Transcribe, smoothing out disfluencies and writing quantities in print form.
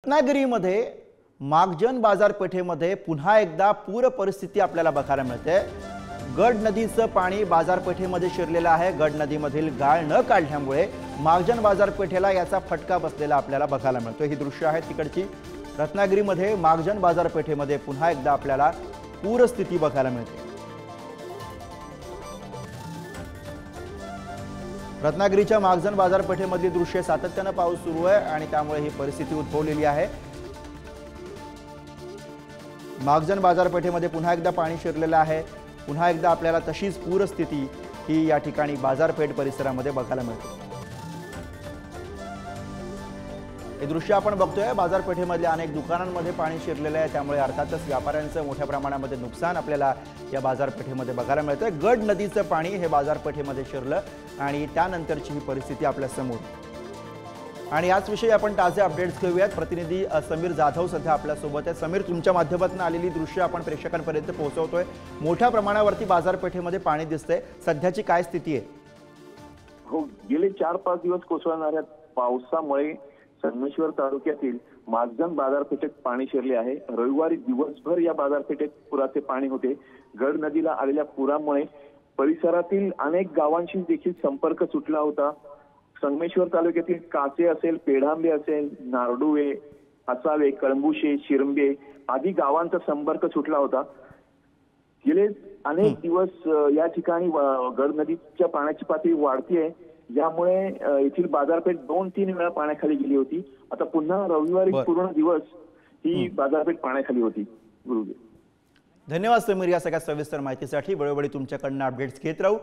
रत्नागिरीमध्ये मागजन बाजारपेठेमध्ये पुन्हा एकदा पूर परिस्थिती आपल्याला बघायला मिळते। गड नदीचं पाणी बाजारपेठेमध्ये शिरलेलं आहे। गड नदीमधील गाळ न काढल्यामुळे मागजन बाजारपेठेला याचा फटका बसलेला आपल्याला बघायला मिळतो। ही दृश्य आहेत तिकडची रत्नागिरीमध्ये मागजन बाजारपेठेमध्ये पुन्हा एकदा आपल्याला पूरस्थिती बघायला मिळते। रत्नागिरीच्या मागजन बाजारपेठेमधली दृश्य सातत्याने पाऊस सुरू आहे आणि त्यामुळे ही परिस्थिती उद्भवलेली आहे। मागजन बाजारपेठेमध्ये पुन्हा एकदा पाणी शिरलेलं आहे। पुन्हा एकदा आपल्याला तशीच पूरस्थिती ही या ठिकाणी बाजारपेठ परिसरामध्ये बघायला मिळते। हे दृश्य आपण बघतोय बाजारपेठेमधल्या अनेक दुकानांमध्ये पाणी शिरलेलं आहे। त्यामुळे अर्थातच व्यापाऱ्यांचं मोठ्या प्रमाणामध्ये नुकसान आपल्याला या बाजारपेठेमध्ये बघायला मिळतंय। गड नदीचं पाणी हे बाजारपेठेमध्ये शिरलं आणि त्यानंतरची ही परिस्थिती आपल्या समोर। आणि याच विषयी आपण ताजे अपडेट्स घेऊयात। प्रतिनिधी समीर जाधव सध्या आपल्या सोबत आहे। समीर, तुमच्या माध्यमातून आलेली दृश्य आपण प्रेक्षकांपर्यंत पोहोचवतोय। मोठ्या प्रमाणावरती बाजारपेठेमध्ये पाणी दिसतंय, सध्याची काय स्थिती आहे? हो, गेले 4-5 दिवस कोसळणाऱ्या पावसामुळे संगमेश्वर तालुक्यातील मागजन बाजारपेठेत पाणी शिरले आहे। रविवारी दिवसभर या बाजारपेठेत पुराचे पाणी होते। गड नदीला आलेल्या पुरामुळे परिसरातील अनेक गावांशी देखील संपर्क सुटला होता। संगमेश्वर तालुक्यातील कासे असेल, पेढांबे असेल, नारडुवे, हसावे, कळंबुशे, शिरंबे आदी गावांचा संपर्क सुटला होता। गेले अनेक दिवस या ठिकाणी गड नदीच्या पाण्याची पातळी वाढतीये। यामुळे येथील बाजारपेठ 2-3 वेळा पाण्याखाली गेली होती। आता पुन्हा रविवारी पूर्ण दिवस ही बाजारपेठ पाण्याखाली होती। धन्यवाद समीर या सगळ्या सविस्तर माहितीसाठी। वेळोवेळी तुमच्याकडून अपडेट्स घेत राहू।